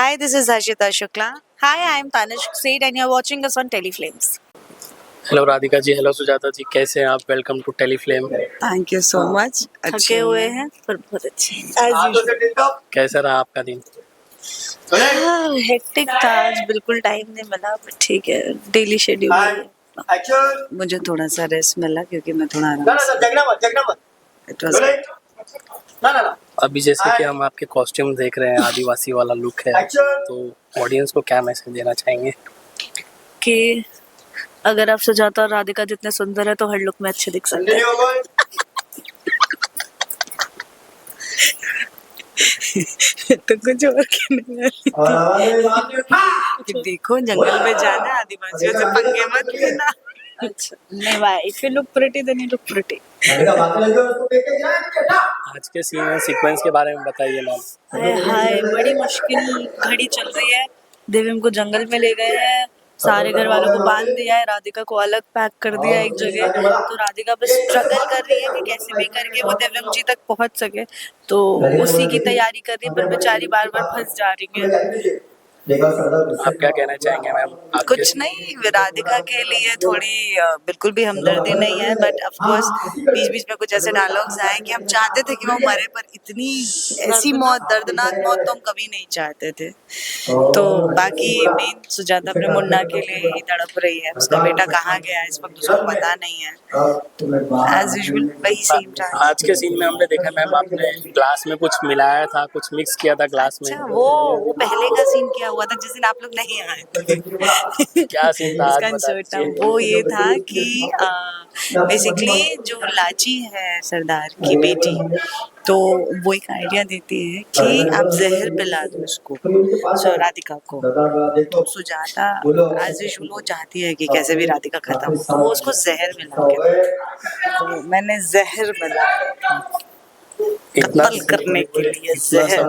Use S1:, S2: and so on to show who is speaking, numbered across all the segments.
S1: Hi, this is Harshita Shukla. Hi, I am Tanishq Seth and you're watching us on Teleflames.
S2: Hello Radhika ji, hello Sujata ji, कैसे हैं आप? Welcome to Teleflame.
S1: Thank you so much. थके हुए हैं पर बहुत अच्छे हैं as usual.
S2: कैसा रहा आपका दिन?
S1: हेक्टिक था आज, बिल्कुल टाइम नहीं मिला बट ठीक है, डेली शेड्यूल है। मुझे थोड़ा सा रेस्ट मिला क्योंकि मैं थोड़ा आराम से इट वाज
S2: अभी जैसे कि हम आपके कॉस्ट्यूम देख रहे हैं, आदिवासी वाला लुक है, तो ऑडियंस को क्या मैसेज देना चाहेंगे?
S1: कि अगर आप सुजाता और राधिका जितने सुंदर है तो हर लुक में अच्छे दिख सकते हैं। तो कुछ और कहने कि देखो जंगल में जाना, आदिवासियों से पंगे मत लेना। अच्छा नहीं भाई, if you look pretty then you look pretty.
S2: आज के सीन सीक्वेंस के बारे में बताइए मैम।
S1: हाय, बड़ी मुश्किल घड़ी चल रही है। देवम को जंगल में ले गए हैं, सारे घर वालों को बांध दिया है, राधिका को अलग पैक कर दिया एक जगह। तो राधिका बस स्ट्रगल कर रही है कि कैसे भी करके वो देवम जी तक पहुंच सके, तो उसी की तैयारी कर रही है, पर बेचारी बार बार फंस जा रही है।
S2: आप क्या कहना चाहेंगे मैम?
S1: कुछ नहीं, राधिका के लिए थोड़ी बिल्कुल भी हमदर्दी नहीं है, बट ऑफ कोर्स बीच बीच में कुछ ऐसे डायलॉग्स आए कि हम चाहते थे कि वो मरे, पर इतनी ऐसी मौत, दर्दनाक मौत तो हम कभी नहीं चाहते थे। तो बाकी मेन सुजाता अपने मुन्ना के लिए ही तड़प रही है। उसका बेटा कहाँ गया है इस वक्त उसको पता नहीं है। एज यूजुअल वही सेम टाइम।
S2: आज के सीन में हमने देखा मैम, आपने ग्लास में कुछ मिलाया था, कुछ मिक्स किया था ग्लास में।
S1: अच्छा, वो पहले का सीन क्या हुआ था जिस दिन आप लोग नहीं आए थे?
S2: क्या सीन था?
S1: उसका इंसर्ट था, वो ये था कि बेसिकली जो लाची है सरदार की बेटी, तो वो एक आइडिया देती है कि आप जहर पिला दो उसको, राधिका को। तो सुजाता एज यूजुअल वो चाहती है कि कैसे भी राधिका खत्म हो, तो वो उसको जहर मिला के, तो मैंने जहर मिलाया कत्ल करने के लिए जहर।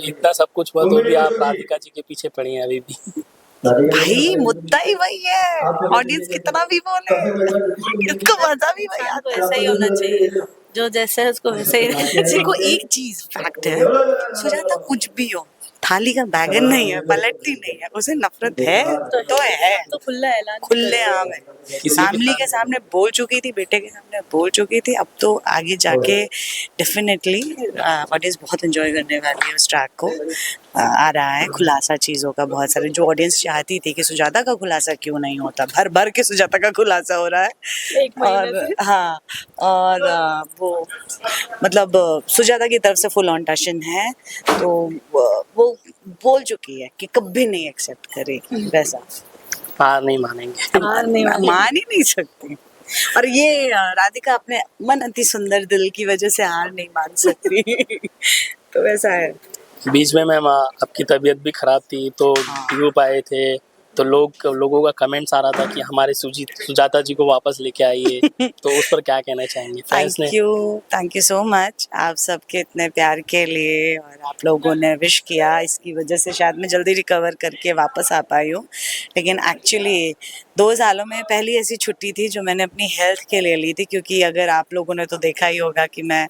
S2: इतना सब कुछ हुआ तो भी आप राधिका जी के पीछे पड़ी हैं अभी भी।
S1: भाई मुद्दा ही वही है, ऑडियंस कितना भी बोले इसको मजा भी वही आता है। ऐसा ही होना चाहिए, जो जैसे है उसको वैसे ही। देखो एक चीज फैक्ट है, सुजाता कुछ भी हो, थाली का बैगन नहीं है, पलटती नहीं है, उसे नफरत है तो है, तो खुला ऐलान, खुले आम है। फैमिली के सामने बोल चुकी थी, बेटे के सामने बोल चुकी थी, अब तो आगे जाके डेफिनेटली ऑडियंस बहुत एंजॉय करने वाली है उस ट्रैक को। आ रहा है खुलासा चीजों का बहुत सारे, जो ऑडियंस चाहती थी कि सुजाता का खुलासा क्यों नहीं होता, भर भर के सुजाता का खुलासा हो रहा है। और हाँ, और वो मतलब सुजाता की तरफ से फुल ऑन टशन है, तो वो बोल चुकी है कि कभी नहीं एक्सेप्ट करेगी वैसा।
S2: हार नहीं मानेंगे,
S1: मान ही नहीं सकती। और ये राधिका अपने मन अति सुंदर दिल की वजह से हार नहीं मान सकती। तो वैसा है।
S2: बीच में मैम आपकी तबीयत भी खराब थी, तो ग्रुप आए थे, तो लोगों का कमेंट्स आ रहा था कि हमारे सुजाता जी को वापस लेके आइए, तो उस पर क्या कहना चाहेंगे?
S1: थैंक यू सो मच आप सबके इतने प्यार के लिए, और आप लोगों ने विश किया, इसकी वजह से शायद मैं जल्दी रिकवर करके वापस आ पाई हूँ। लेकिन एक्चुअली 2 सालों में पहली ऐसी छुट्टी थी जो मैंने अपनी हेल्थ के लिए ली थी, क्योंकि अगर आप लोगों ने तो देखा ही होगा कि मैं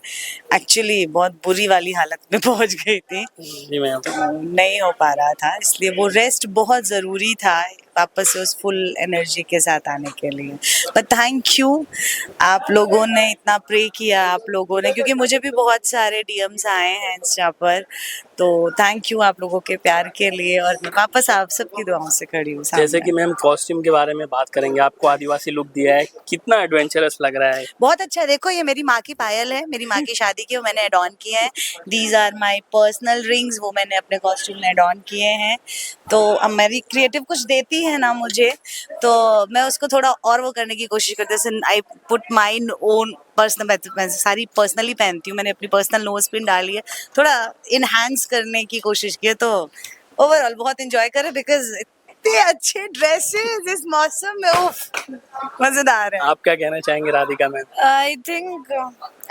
S1: एक्चुअली बहुत बुरी वाली हालत में पहुंच गई थी, तो नहीं हो पा रहा था, इसलिए वो रेस्ट बहुत ज़रूरी था वापस से उस फुल एनर्जी के साथ आने के लिए। पर थैंक यू, आप लोगों ने इतना प्रे किया, आप लोगों ने, क्योंकि मुझे भी बहुत सारे डीएम्स आए हैं इंस्टा पर, तो थैंक यू आप लोगों के प्यार के लिए, और मैं वापस आप सबकी दुआओं से खड़ी हूँ।
S2: जैसे कि मैम कॉस्ट्यूम के बारे में बात करेंगे, आपको आदिवासी लुक दिया है, कितना एडवेंचरस लग रहा है?
S1: बहुत अच्छा है। देखो ये मेरी माँ की पायल है, मेरी माँ की शादी की, वो मैंने एड ऑन की है। These are my personal rings, वो मैंने अपने कॉस्ट्यूम में एड ऑन किए हैं। तो अब मेरी क्रिएटिव कुछ देती है ना मुझे, तो मैं उसको थोड़ा और वो करने की कोशिश करती हूँ। I put my own personal, मैं सारी पर्सनली पहनती हूँ, मैंने अपनी पर्सनल नोज पिन डाली है, थोड़ा इनहांस करने की कोशिश की है। तो ओवरऑल बहुत इंजॉय करे, बिकॉज इतने अच्छे ड्रेसेस इस मौसम में, उफ मजेदार है।
S2: आप क्या कहना चाहेंगे Radhika ma'am?
S3: I think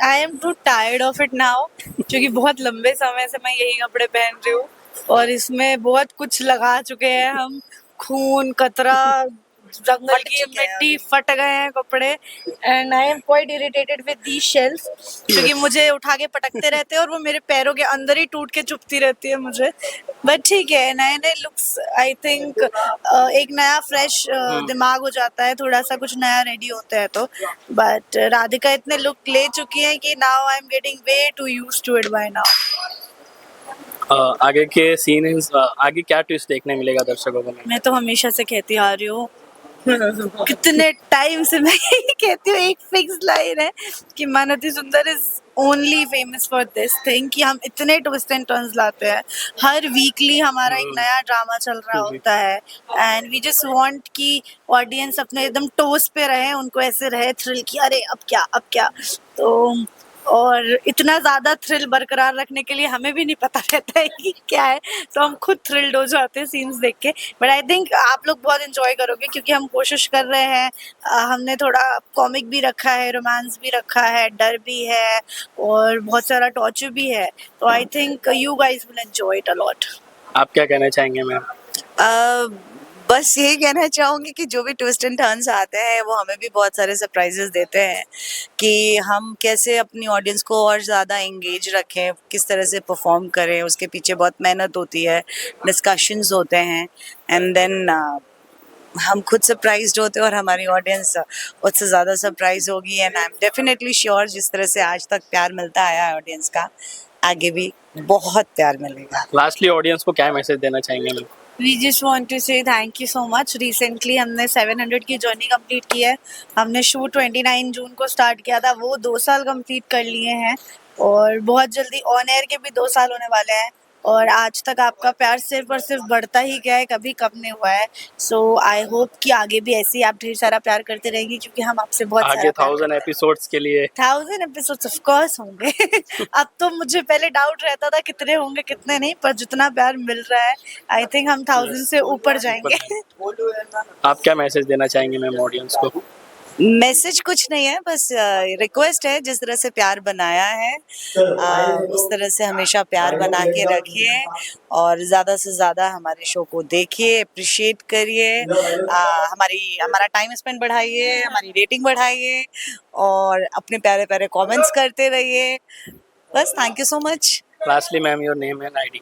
S3: I am to tired of it now, क्योंकि बहुत लंबे समय से मैं यही कपड़े पहन रही हूँ और इसमें बहुत कुछ लगा चुके हैं हम, खून कतरा, जंगल
S1: फट
S3: की
S1: चुके हैं
S3: मिट्टी फट गए हैं कपड़े and I am quite irritated with the shells क्योंकि मुझे उठा के पटकते रहते हैं और वो मेरे पैरों के अंदर ही टूट के चुभती रहती है मुझे बट ठीक है नए नए लुक्स आई थिंक एक नया फ्रेश दिमाग हो जाता है थोड़ा सा कुछ नया रेडी होता है तो बट राधिका इतने लुक ले चुकी है कि now I am getting way to use to it by now
S2: आगे के सीन आगे क्या ट्विस्ट देखने मिलेगा दर्शकों को?
S3: मैं तो हमेशा से कहती आ रही हूँ कितने टाइम से मैं यही कहती हूँ एक फिक्स लाइन है कि मानती सुंदर is only famous for this thing कि हम इतने ट्विस्ट एंड टर्न्स लाते हैं हर वीकली हमारा एक नया ड्रामा चल रहा होता है एंड वी जस्ट वांट कि ऑडियंस अपने एकदम टोस पे रहे उनको ऐसे रहे थ्रिल कि अरे अब क्या तो और इतना ज्यादा थ्रिल बरकरार रखने के लिए हमें भी नहीं पता रहता है कि क्या है तो हम खुद थ्रिल्ड हो जाते हैं सीन्स देख के बट आई थिंक आप लोग बहुत एंजॉय करोगे क्योंकि हम कोशिश कर रहे हैं हमने थोड़ा कॉमिक भी रखा है रोमांस भी रखा है डर भी है और बहुत सारा टॉर्चर भी है तो I think you guys will enjoy it a lot
S2: आप क्या कहना चाहेंगे मैम?
S1: बस यही कहना चाहूंगी कि जो भी ट्विस्ट एंड टर्न्स आते हैं वो हमें भी बहुत सारे सरप्राइजेस देते हैं कि हम कैसे अपनी ऑडियंस को और ज़्यादा एंगेज रखें किस तरह से परफॉर्म करें उसके पीछे बहुत मेहनत होती है डिस्कशंस होते हैं एंड देन हम खुद सरप्राइज्ड होते हैं और हमारी ऑडियंस उससे ज़्यादा सरप्राइज होगी and I am definitely sure जिस तरह से आज तक प्यार मिलता आया है ऑडियंस का आगे भी बहुत प्यार मिलेगा।
S2: लास्टली ऑडियंस को क्या मैसेज देना चाहेंगे ma'am?
S3: We just want to say thank you so much. Recently हमने 700 की जर्नी कंप्लीट की है हमने शूट 29 जून को स्टार्ट किया था वो 2 साल कंप्लीट कर लिए हैं और बहुत जल्दी ऑन एयर के भी 2 साल होने वाले हैं और आज तक आपका प्यार सिर्फ और सिर्फ बढ़ता ही गया है कभी कम नहीं हुआ है सो आई होप कि आगे भी ऐसे ही आप ढेर सारा प्यार करते रहेंगे क्योंकि हम आपसे बहुत
S2: आगे
S3: सारा
S2: 1000 एपिसोड्स के लिए
S3: 1000 एपिसोड्स ऑफ कोर्स होंगे अब तो मुझे पहले डाउट रहता था कितने होंगे कितने नहीं पर जितना प्यार मिल रहा है आई थिंक हम 1000 से ऊपर जाएंगे
S2: आप क्या मैसेज देना चाहेंगे मैम ऑडियंस को?
S1: मैसेज कुछ नहीं है बस रिक्वेस्ट है जिस तरह से प्यार बनाया है उस तरह से हमेशा प्यार बना के रखिए और ज़्यादा से ज़्यादा हमारे शो को देखिए अप्रिशिएट करिए हमारा टाइम स्पेंड बढ़ाइए हमारी रेटिंग बढ़ाइए और अपने प्यारे प्यारे कमेंट्स करते रहिए बस thank you so much.
S2: Lastly ma'am your name and ID.